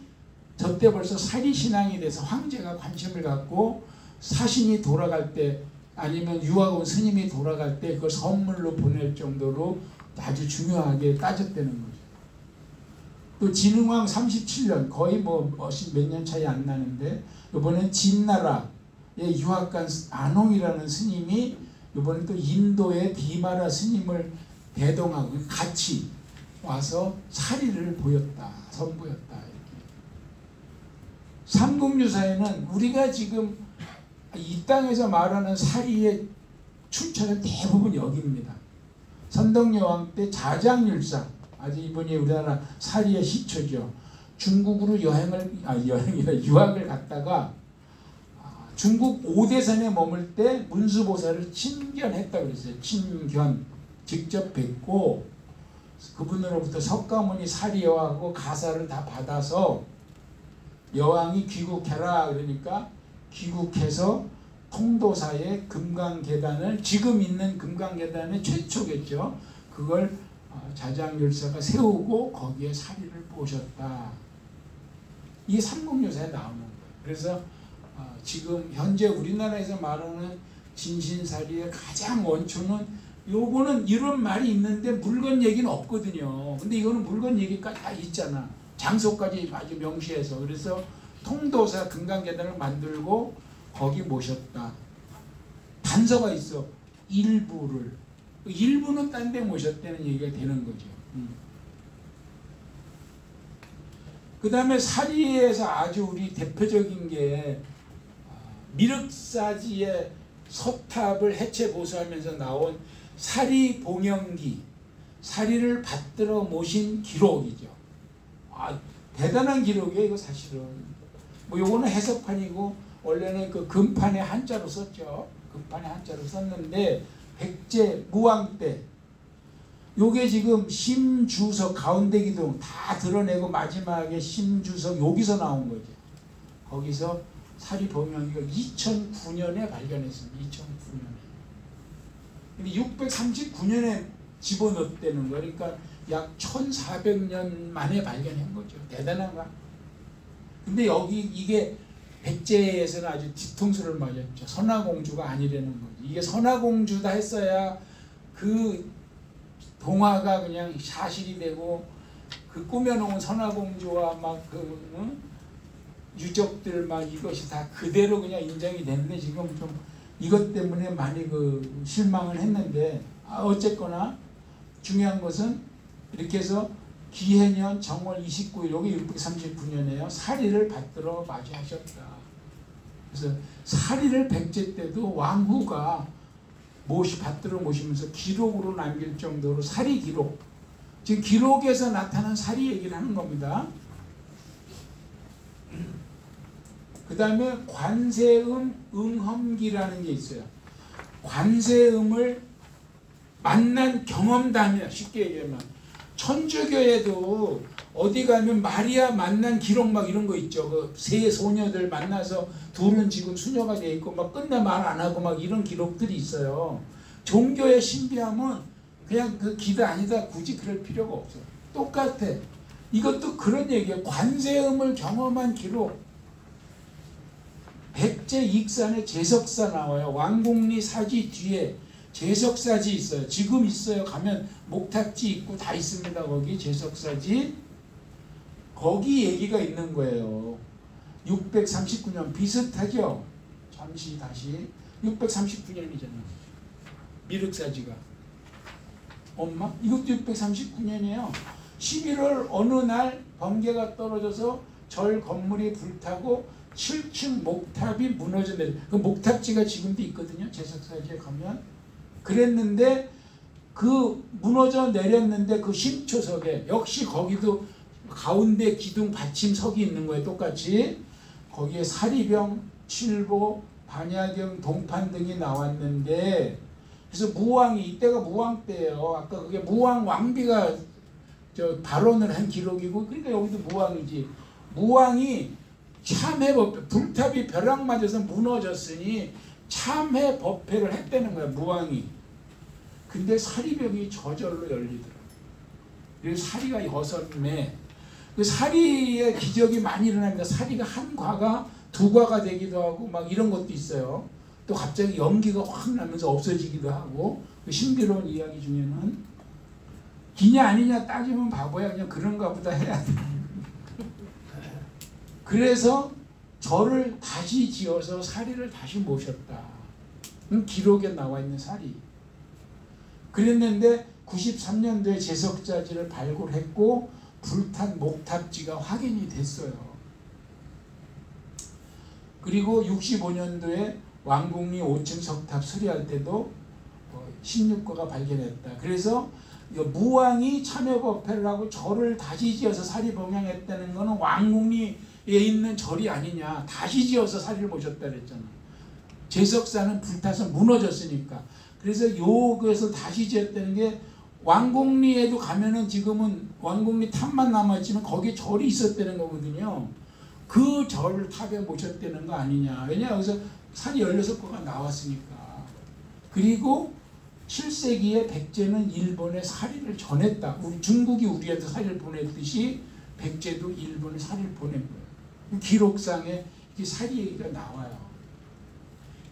저때 벌써 사리신앙이 돼서 황제가 관심을 갖고 사신이 돌아갈 때 아니면 유학 온 스님이 돌아갈 때 그걸 선물로 보낼 정도로 아주 중요하게 따졌다는 거죠. 또 진흥왕 37년, 거의 뭐 몇 년 차이 안 나는데, 이번엔 진나라에 유학 간 안홍이라는 스님이 이번에 또 인도의 비마라 스님을 대동하고 같이 와서 사리를 보였다, 선보였다. 이렇게. 삼국유사에는 우리가 지금 이 땅에서 말하는 사리의 출처는 대부분 여기입니다. 선덕여왕 때 자장율사, 아주 이분이 우리나라 사리의 시초죠. 중국으로 유학을 갔다가 중국 오대산에 머물 때 문수보살을 친견했다고 그랬어요. 친견, 직접 뵙고 그분으로부터 석가모니 사리여하고 가사를 다 받아서 여왕이 귀국해라 그러니까 귀국해서 통도사의 금강계단을, 지금 있는 금강계단의 최초겠죠, 그걸 자장율사가 세우고 거기에 사리를 보셨다. 이게 삼국유사에 나오는 거예요. 그래서 지금 현재 우리나라에서 말하는 진신사리의 가장 원초는, 요거는 이런 말이 있는데 물건 얘기는 없거든요. 근데 이거는 물건 얘기까지 다 있잖아. 장소까지 아주 명시해서. 그래서 통도사 금강계단을 만들고 거기 모셨다. 단서가 있어. 일부는 딴 데 모셨다는 얘기가 되는 거죠. 그 다음에 사리에서 아주 우리 대표적인 게 미륵사지의 서탑을 해체 보수하면서 나온 사리봉영기, 사리를 받들어 모신 기록이죠. 대단한 기록이에요, 이거 사실은. 뭐 요거는 해석판이고 원래는 그 금판에 한자로 썼죠. 금판에 한자로 썼는데 백제 무왕 때 요게 지금 심주석 가운데 기둥 다 드러내고 마지막에 심주석 여기서 나온 거죠. 거기서 사리봉영기가 2009년에 발견했습니다. 2009년에. 근데 639년에 집어넣었다는 거. 그러니까 약 1400년 만에 발견한 거죠. 대단한 거. 근데 여기 이게 백제에서는 아주 뒤통수를 맞았죠. 선화공주가 아니라는 거죠. 이게 선화공주다 했어야 그 동화가 그냥 사실이 되고 그 꾸며놓은 선화공주와 막 그 유적들 막 이것이 다 그대로 그냥 인정이 됐는데 지금 좀 이것 때문에 많이 그 실망을 했는데 어쨌거나 중요한 것은 이렇게 해서 기해년 정월 29일 여기 639년에요. 사리를 받들어 맞이하셨다. 그래서 사리를 백제 때도 왕후가 받들어 모시면서 기록으로 남길 정도로 사리 기록, 지금 기록에서 나타난 사리 얘기를 하는 겁니다. 그 다음에 관세음 응험기라는 게 있어요. 관세음을 만난 경험담이야. 쉽게 얘기하면 천주교에도 어디 가면 마리아 만난 기록 막 이런 거 있죠. 그 세 소녀들 만나서 둘은 지금 수녀가 돼 있고 막 끝내 말 안 하고 막 이런 기록들이 있어요. 종교의 신비함은 그냥 그 기다 아니다 굳이 그럴 필요가 없어. 똑같아. 이것도 그런 얘기예요. 관세음을 경험한 기록. 백제 익산에 제석사 나와요. 왕곡리 사지 뒤에 제석사지 있어요. 지금 있어요. 가면 목탁지 있고 다 있습니다. 거기 제석사지. 거기 얘기가 있는 거예요. 639년 비슷하죠? 잠시 다시 639년이잖아. 미륵사지가. 엄마? 이것도 639년이에요. 11월 어느 날 번개가 떨어져서 절 건물이 불타고 7층 목탑이 무너져 내려. 그 목탑지가 지금도 있거든요. 제석사지에 가면. 그랬는데 그 무너져 내렸는데 그 심초석에 역시 거기도 가운데 기둥 받침석이 있는 거예요. 똑같이. 거기에 사리병, 칠보, 반야경, 동판 등이 나왔는데 그래서 무왕이 이때가 무왕 때예요. 아까 그게 무왕 왕비가 발언을 한 기록이고 그러니까 여기도 무왕이지. 무왕이 참회법회, 불탑이 벼락 맞아서 무너졌으니 참회법회를 했다는 거야, 무왕이. 근데 사리벽이 저절로 열리더라. 그래서 사리가 6매. 그 사리의 기적이 많이 일어납니다. 사리가 한 과가 2과가 되기도 하고 막 이런 것도 있어요. 또 갑자기 연기가 확 나면서 없어지기도 하고, 그 신비로운 이야기 중에는 기냐 아니냐 따지면 바보야, 그냥 그런가 보다 해야 돼. 그래서 절을 다시 지어서 사리를 다시 모셨다. 기록에 나와 있는 사리. 그랬는데 93년도에 제석자지를 발굴했고 불탄 목탑지가 확인이 됐어요. 그리고 65년도에 왕궁리 5층 석탑 수리할 때도 16거가 발견했다. 그래서 무왕이 참여법회를 하고 절을 다시 지어서 사리 봉양했다는 것은 왕궁리에 있는 절이 아니냐, 다시 지어서 사리를 모셨다 그랬잖아. 제석사는 불타서 무너졌으니까. 그래서 요것을 다시 지었다는 게, 왕궁리에도 가면은 지금은 왕궁리 탑만 남았지만 거기에 절이 있었다는 거거든요. 그 절을 탑에 모셨다는 거 아니냐. 왜냐, 여기서 사리 16거가 나왔으니까. 그리고 7세기에 백제는 일본에 사리를 전했다. 우리 중국이 우리한테 사리를 보냈듯이 백제도 일본에 사리를 보낸 거예요. 기록상에 이 사리 얘기가 나와요.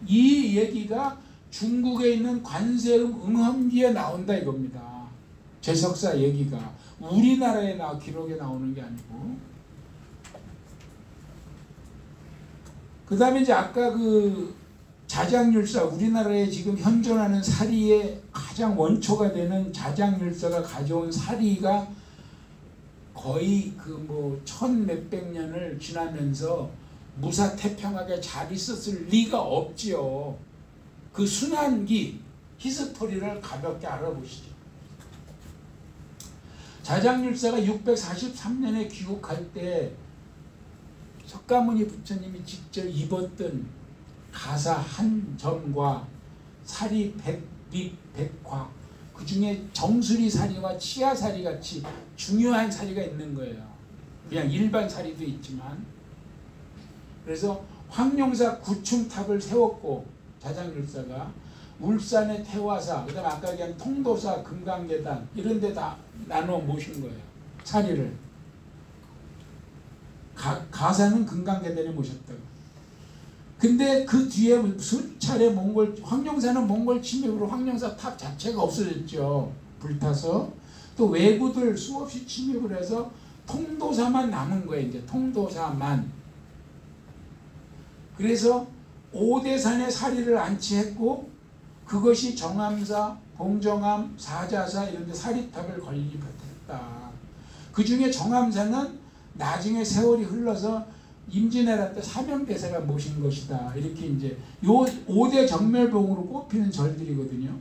이 얘기가 중국에 있는 관세음 응험기에 나온다 이겁니다. 제석사 얘기가 우리나라에 기록에 나오는 게 아니고. 그 다음에 이제 아까 그 자장율사, 우리나라에 지금 현존하는 사리의 가장 원초가 되는 자장율사가 가져온 사리가 거의 그 1000몇백 년을 지나면서 무사태평하게 잘 있었을 리가 없지요. 그 순환기 히스토리를 가볍게 알아보시죠. 자장율사가 643년에 귀국할 때 석가모니 부처님이 직접 입었던 가사 한 점과 사리 100립 100화, 그 중에 정수리 사리와 치아 사리 같이 중요한 사리가 있는 거예요. 그냥 일반 사리도 있지만. 그래서 황룡사 구충탑을 세웠고, 자장율사가 울산의 태화사, 그 다음에 아까 얘기한 통도사, 금강계단 이런 데 다 나눠 모신 거예요. 사리를. 가사는 금강계단에 모셨다고. 근데 그 뒤에 수차례 황룡사는 몽골 침입으로 황룡사 탑 자체가 없어졌죠. 불타서. 또 왜구들 수없이 침입을 해서 통도사만 남은 거예요. 이제 통도사만. 그래서 오대산에 사리를 안치했고, 그것이 정암사, 봉정암, 사자사 이런 데 사리탑을 건립했다. 그 중에 정암사는 나중에 세월이 흘러서 임진왜란 때 사명대사가 모신 것이다. 이렇게 이제 요 5대 정멸봉으로 꼽히는 절들이거든요.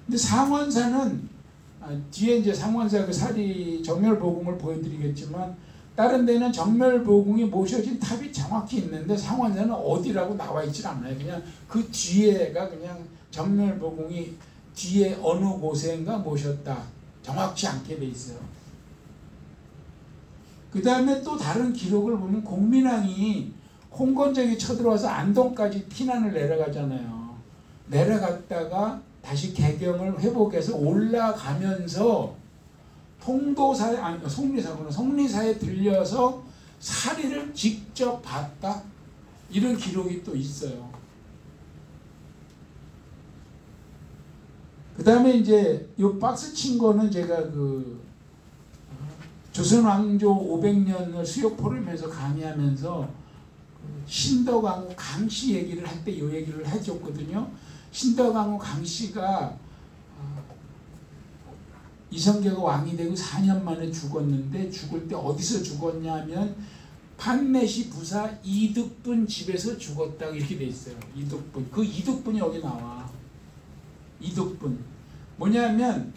근데 상원사는 뒤에 이제 상원사 그 사리 정멸보궁을 보여드리겠지만, 다른 데는 정멸보궁이 모셔진 탑이 정확히 있는데 상원사는 어디라고 나와 있질 않아요. 그냥 그 뒤에가 그냥 정멸보궁이 뒤에 어느 곳에인가 모셨다. 정확치 않게 돼 있어요. 그 다음에 또 다른 기록을 보면 공민왕이 홍건적이 쳐들어와서 안동까지 피난을 내려가잖아요. 내려갔다가 다시 개경을 회복해서 올라가면서 통도사에, 아니 속리사구나, 속리사에 들려서 사리를 직접 봤다, 이런 기록이 또 있어요. 그 다음에 이제 요 박스 친 거는 제가 그 조선왕조 500년을 수요 포럼에서 강의하면서 신덕왕후 강씨 얘기를 할 때 이 얘기를 해줬거든요. 신덕왕후 강씨가 이성계가 왕이 되고 4년 만에 죽었는데, 죽을 때 어디서 죽었냐면 판매시 부사 이득분 집에서 죽었다, 이렇게 돼 있어요. 이득분. 그 이득분이 여기 나와. 이득분. 뭐냐면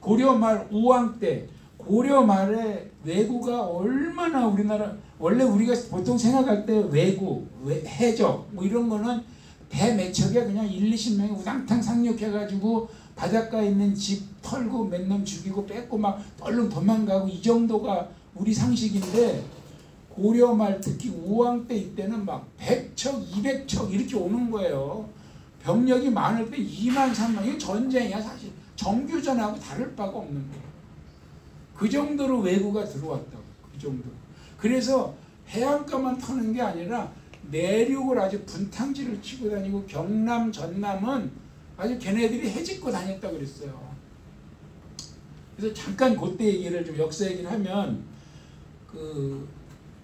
고려말 우왕 때, 고려말에 왜구가 얼마나 우리나라, 원래 우리가 보통 생각할 때 왜구, 해적 뭐 이런 거는 배 몇 척에 그냥 20명이 우당탕 상륙해가지고 바닷가에 있는 집 털고 몇 놈 죽이고 뺏고 막 얼른 도망가고, 이 정도가 우리 상식인데, 고려 말 특히 우왕 때 이때는 막 100척, 200척 이렇게 오는 거예요. 병력이 많을 때 2만, 3만. 이게 전쟁이야 사실. 정규전하고 다를 바가 없는 거예요. 그 정도로 왜구가 들어왔다고. 그 정도. 그래서 해안가만 터는 게 아니라 내륙을 아주 분탕질을 치고 다니고 경남, 전남은 아주 걔네들이 해집고 다녔다고 그랬어요. 그래서 잠깐 그때 얘기를 좀 역사 얘기를 하면 그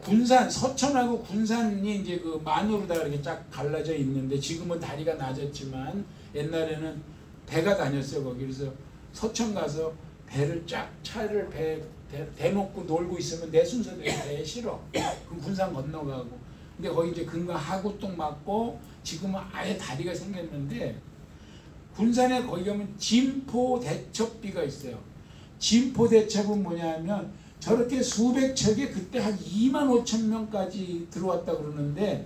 군산, 서천하고 군산이 이제 그 만으로 다 이렇게 쫙 갈라져 있는데 지금은 다리가 낮았지만 옛날에는 배가 다녔어요 거기. 그래서 서천 가서 배를 쫙 차를 대놓고 놀고 있으면 내 순서대로 배에 실어. 그럼 군산 건너가고. 근데 거기 이제 근거 하구똥 맞고 지금은 아예 다리가 생겼는데 군산에 거기 가면 진포대첩비가 있어요. 진포대첩은 뭐냐면 저렇게 수백 척에 그때 한 2만 5천 명까지 들어왔다 그러는데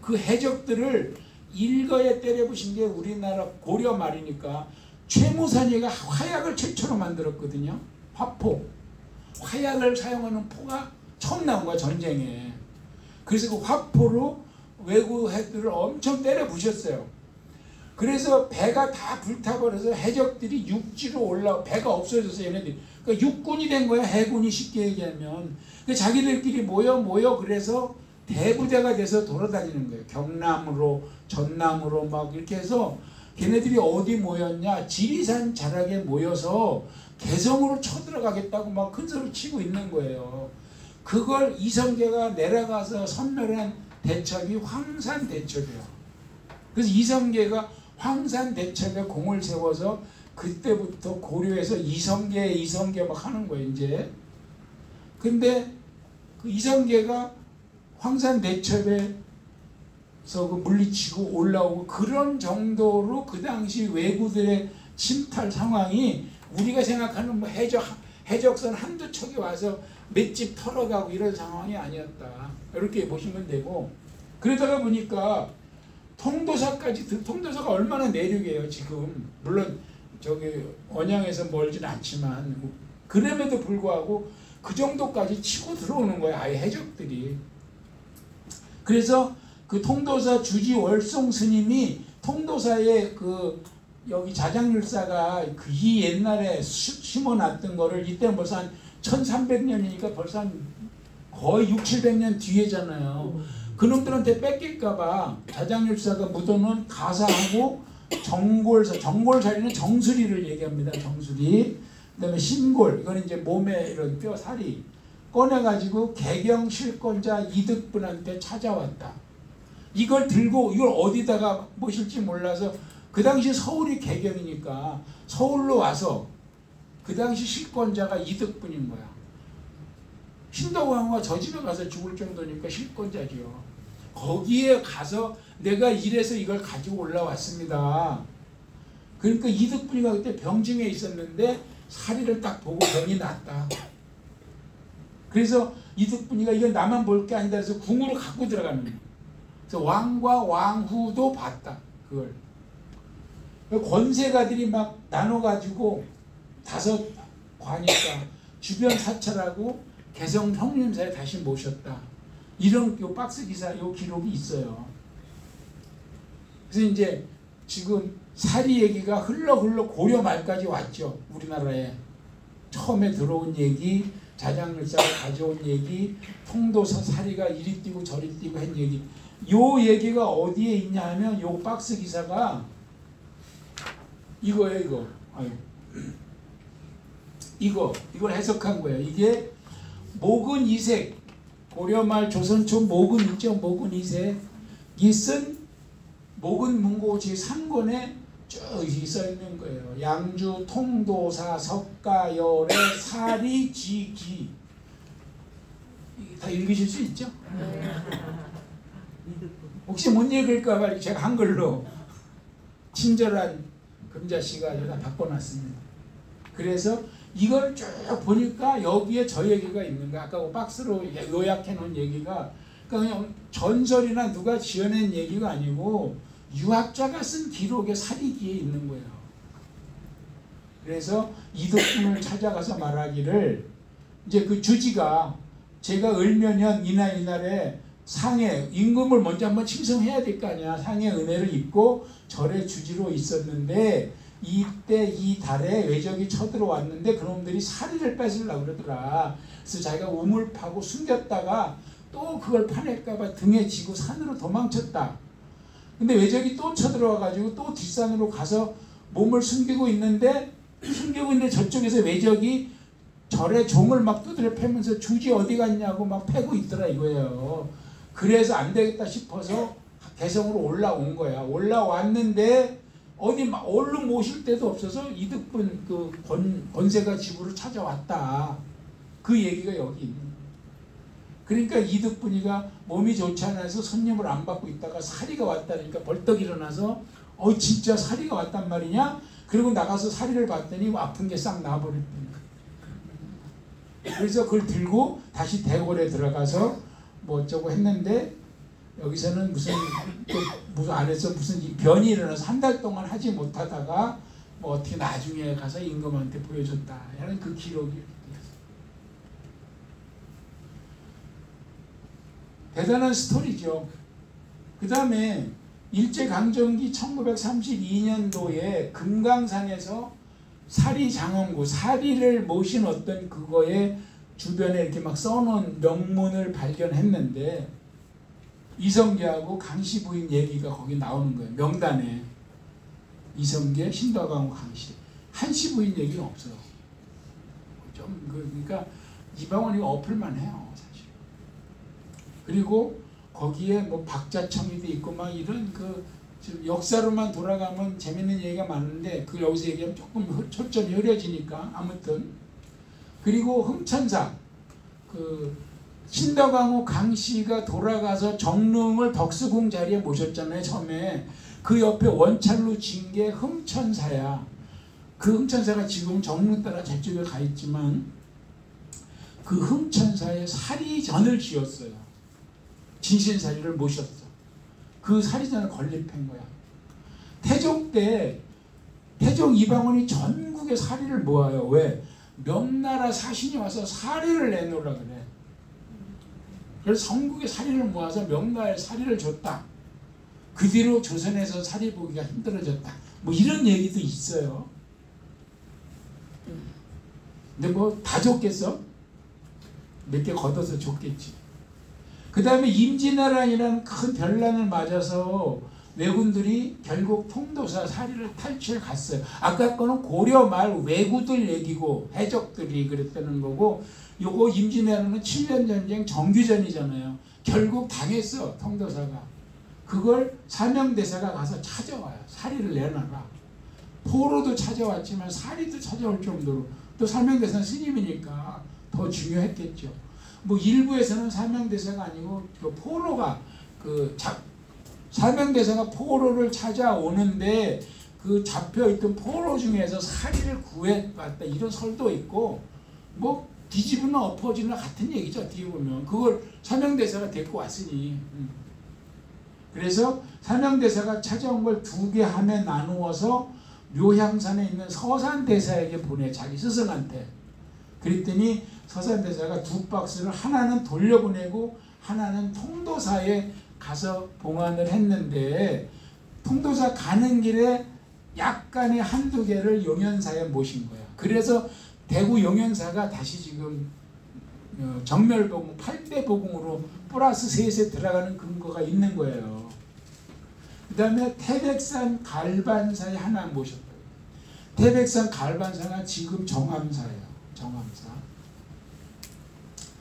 그 해적들을 일거에 때려부신 게 우리나라 고려 말이니까 최무산이가 화약을 최초로 만들었거든요. 화포. 화약을 사용하는 포가 처음 나온 거야 전쟁에. 그래서 그 화포로 왜구 해들을 엄청 때려부셨어요. 그래서 배가 다 불타버려서 해적들이 육지로 올라와. 배가 없어져서 얘네들이 그러니까 육군이 된 거야. 해군이 쉽게 얘기하면. 그러니까 자기들끼리 모여 그래서 대부대가 돼서 돌아다니는 거예요. 경남으로 전남으로 막 이렇게 해서 걔네들이 어디 모였냐 지리산 자락에 모여서 개성으로 쳐들어가겠다고 막 큰 소리 치고 있는 거예요. 그걸 이성계가 내려가서 선멸한 대첩이 황산대첩이에요. 그래서 이성계가 황산대첩에 공을 세워서 그때부터 고려에서 이성계 막 하는 거예요 이제. 근데 그 이성계가 황산대첩에서 그 물리치고 올라오고 그런 정도로 그 당시 왜구들의 침탈 상황이 우리가 생각하는 뭐 해적선 한두 척이 와서 맷집 털어가고 이런 상황이 아니었다. 이렇게 보시면 되고. 그러다가 보니까 통도사가 얼마나 내륙이에요 지금. 물론 저기 언양에서 멀진 않지만 그럼에도 불구하고 그 정도까지 치고 들어오는 거예요 아예 해적들이. 그래서 그 통도사 주지월송 스님이 통도사의 그 여기 자장률사가 그 이 옛날에 심어놨던 거를 이때는 벌써 한 1300년이니까 벌써 한 거의 600~700년 뒤에잖아요. 그놈들한테 뺏길까봐 자장률사가 묻어놓은 가사하고 정골사리는 정수리를 얘기합니다. 정수리. 그 다음에 신골, 이건 이제 몸에 이런 뼈 살이 꺼내가지고 개경 실권자 이득분한테 찾아왔다. 이걸 들고 이걸 어디다가 모실지 몰라서 그 당시 서울이 개경이니까 서울로 와서 그 당시 실권자가 이득분인 거야. 신덕왕후가 저 집에 가서 죽을 정도니까 실권자지요. 거기에 가서 내가 이래서 이걸 가지고 올라왔습니다. 그러니까 이득분이가 그때 병증에 있었는데 사리를 딱 보고 병이 났다. 그래서 이득분이가 이건 나만 볼 게 아니다 해서 궁으로 갖고 들어가는 거예요. 그래서 왕과 왕후도 봤다. 그걸. 권세가들이 막 나눠가지고 5관이니까 주변 사찰하고 개성 형님사에 다시 모셨다. 이런 요 박스 기사 요 기록이 있어요. 그래서 이제 지금 사리 얘기가 흘러 고려 말까지 왔죠. 우리나라에 처음에 들어온 얘기, 자장률사가 가져온 얘기, 통도사 사리가 이리 뛰고 저리 뛰고 한 얘기. 요 얘기가 어디에 있냐 하면 요 박스 기사가 이거예요. 이거. 아유. 이걸 해석한 거예요. 이게 목은 이색, 고려말 조선초 목은 있죠. 목은 이색. 이 쓴 목은 문고 제3권에 쭉 써 있는 거예요. 양주 통도사 석가열의 사리 지기. 다 읽으실 수 있죠? 혹시 못 읽을까 봐 제가 한글로 친절한 금자씨가 여기다 바꿔놨습니다. 그래서 이걸 쭉 보니까 여기에 저 얘기가 있는 거야. 아까 그 박스로 요약해 놓은 얘기가 그러니까 그냥 전설이나 누가 지어낸 얘기가 아니고 유학자가 쓴 기록의 사리기에 있는 거예요. 그래서 이득분을 찾아가서 말하기를 이제 그 주지가 제가 을면년 이날에 상해 임금을 먼저 한번 칭송해야 될 거 아니야. 상해 은혜를 입고 절에 주지로 있었는데 이때 이 달에 외적이 쳐들어왔는데 그놈들이 사리를 뺏으려고 그러더라. 그래서 자기가 우물 파고 숨겼다가 또 그걸 파낼까봐 등에 지고 산으로 도망쳤다. 근데 외적이 또 쳐들어와가지고 또 뒷산으로 가서 몸을 숨기고 있는데 저쪽에서 외적이 절에 종을 막 두드려 패면서 주지 어디 갔냐고 막 패고 있더라 이거예요. 그래서 안 되겠다 싶어서 개성으로 올라온 거야. 올라왔는데 어디 막 얼른 모실 데도 없어서 이득분 그 권세가 집으로 찾아왔다. 그 얘기가 여기 있는 거야. 그러니까 이득분이가 몸이 좋지 않아서 손님을 안 받고 있다가 사리가 왔다니까 벌떡 일어나서 진짜 사리가 왔단 말이냐? 그리고 나가서 사리를 봤더니 아픈 게 싹 나와버렸다는 거야. 그래서 그걸 들고 다시 대궐에 들어가서 뭐 어쩌고 했는데 여기서는 무슨 안에서 무슨 변이 일어나서 한 달 동안 하지 못하다가 뭐 어떻게 나중에 가서 임금한테 보여줬다. 라는 그 기록이 있어요. 대단한 스토리죠. 그 다음에 일제강점기 1932년도에 금강산에서 사리장원구, 사리를 모신 어떤 그거에 주변에 이렇게 막 써놓은 명문을 발견했는데 이성계하고 강씨 부인 얘기가 거기 나오는 거예요. 명단에 이성계, 신덕하고 강씨. 한씨 부인 얘기는 없어요. 그러니까 이방원이 엎을만 해요, 사실. 그리고 거기에 뭐 박자청이도 있고 막 이런 지금 역사로만 돌아가면 재밌는 얘기가 많은데 그 여기서 얘기하면 조금 초점이 흐려지니까 아무튼. 그리고 흥천사 신덕왕후 강씨가 돌아가서 정릉을 덕수궁 자리에 모셨잖아요. 처음에 그 옆에 원찰로 진 게 흥천사야. 그 흥천사가 지금 정릉 따라 저쪽에 가 있지만 그 흥천사에 사리전을 지었어요. 진신사리를 모셨어. 그 사리전을 건립한 거야. 태종 때 태종 이방원이 전국에 사리를 모아요. 왜? 명나라 사신이 와서 사리를 내놓으라 그래. 그래서 전국에 사리를 모아서 명나라에 사리를 줬다. 그 뒤로 조선에서 사리 보기가 힘들어졌다. 뭐 이런 얘기도 있어요. 근데 뭐 다 줬겠어? 몇 개 걷어서 줬겠지. 그 다음에 임진왜란이라는 큰 변란을 맞아서 왜군들이 결국 통도사 사리를 탈취해 갔어요. 아까 거는 고려 말 왜구들 얘기고 해적들이 그랬다는 거고 요거 임진왜란은 7년 전쟁 정규전이잖아요. 결국 당했어 통도사가. 그걸 사명대사가 가서 찾아와요. 사리를 내놔라. 포로도 찾아왔지만 사리도 찾아올 정도로 또 사명대사는 스님이니까 더 중요했겠죠. 뭐 일부에서는 사명대사가 아니고 그 포로가 사명대사가 포로를 찾아오는데 그 잡혀있던 포로 중에서 사리를 구해왔다 이런 설도 있고 뭐 뒤집으나 엎어지나 같은 얘기죠. 어떻게 보면 그걸 사명대사가 데리고 왔으니. 그래서 사명대사가 찾아온 걸 2개 함에 나누어서 묘향산에 있는 서산대사에게 보내. 자기 스승한테. 그랬더니 서산대사가 2박스를 하나는 돌려보내고 하나는 통도사에 가서 봉안을 했는데 통도사 가는 길에 약간의 1-2개를 용현사에 모신 거야. 그래서 대구 용현사가 다시 지금 정멸복음 8대 복음으로 플러스 3세 들어가는 근거가 있는 거예요. 그 다음에 태백산 갈반사에 하나 모셨어요. 태백산 갈반사가 지금 정암사예요. 정암사.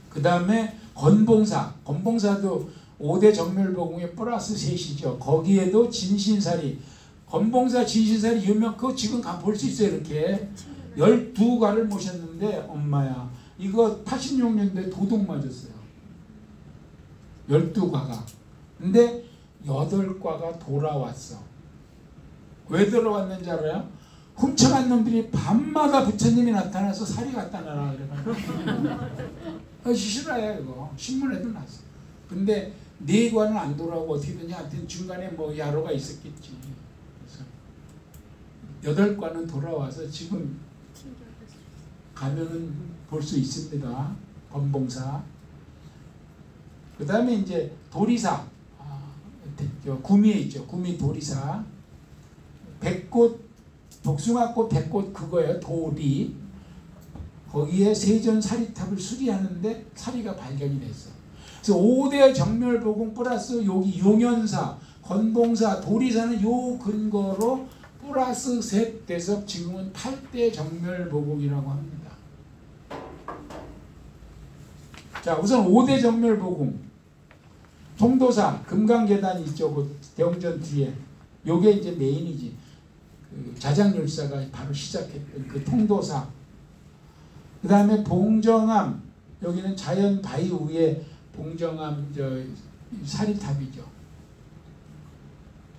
그 다음에 건봉사도 5대 정멸복음의 플러스 3이죠. 거기에도 진신사리, 건봉사 진신사리 유명, 그거 지금 볼 수 있어요. 이렇게 12가를 모셨는데 엄마야 이거 86년도에 도둑 맞았어요. 12가가. 근데 8과가 돌아왔어. 왜 돌아왔는지 알아요? 훔쳐간 놈들이 밤마다 부처님이 나타나서 사리 갖다 놔라 그래가지고 싫어요. 이거 신문에도 났어. 근데 4과는 안 돌아오고 어떻게든지 하여튼 중간에 뭐 야로가 있었겠지. 그래서 8과는 돌아와서 지금 가면은 볼 수 있습니다. 건봉사. 그 다음에 이제 도리사, 구미에 있죠. 구미 도리사. 백꽃, 복숭아꽃, 백꽃 그거예요. 도리. 거기에 세전 사리탑을 수리하는데 사리가 발견이 됐어. 그래서 5대 정멸보궁 플러스 여기 용연사, 건봉사, 도리사는 요 근거로 플러스 셋 돼서 지금은 8대 정멸보궁이라고 합니다. 자, 우선 5대 정멸보궁. 통도사, 금강계단이 있죠. 그 대웅전 뒤에. 요게 이제 메인이지. 그 자장율사가 바로 시작했던 그 통도사. 그 다음에 봉정암, 여기는 자연 바위 위에 봉정암 사리탑이죠.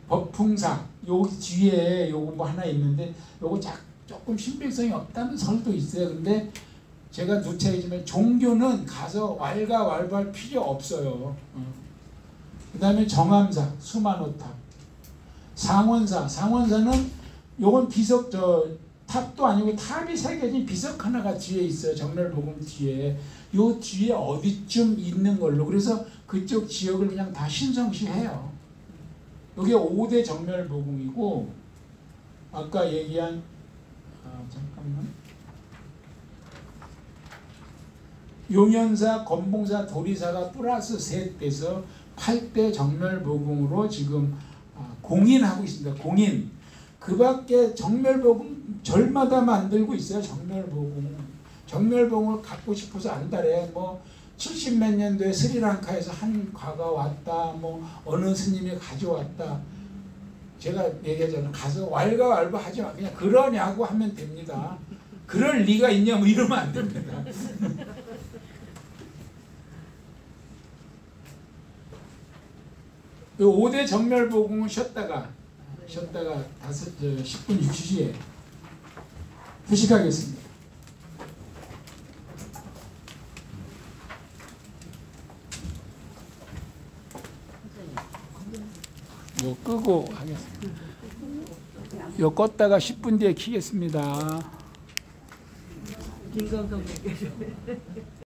법풍사, 여기 뒤에 요거 뭐 하나 있는데 요거 조금 신빙성이 없다는 설도 있어요. 근데 제가 누차 얘기지만 종교는 가서 왈가왈부할 필요 없어요. 그 다음에 정암사, 수만호탑. 상원사는 요건 비석 탑도 아니고 탑이 새겨진 비석 하나가 뒤에 있어요. 정멸보궁 뒤에. 요 뒤에 어디쯤 있는 걸로. 그래서 그쪽 지역을 그냥 다 신성시해요. 이게 5대 정멸보궁이고 아까 얘기한 잠깐만. 용연사, 건봉사, 도리사가 플러스 셋 돼서 8대 정멸보궁으로 지금 공인하고 있습니다. 공인. 그 밖에 정멸보궁 절마다 만들고 있어요. 정멸보궁을 갖고 싶어서 안달에 뭐 70몇 년도에 스리랑카에서 한 과가 왔다. 뭐 어느 스님이 가져왔다. 제가 얘기하잖아요. 가서 왈가왈부 하지 마. 그냥 그러냐고 하면 됩니다. 그럴 리가 있냐 뭐 이러면 안 됩니다. 이 5대 정멸보궁은 쉬었다가 10분 휴식에 휴식하겠습니다. 요 끄고 하겠습니다. 요 껐다가 10분 뒤에 키겠습니다. 김광석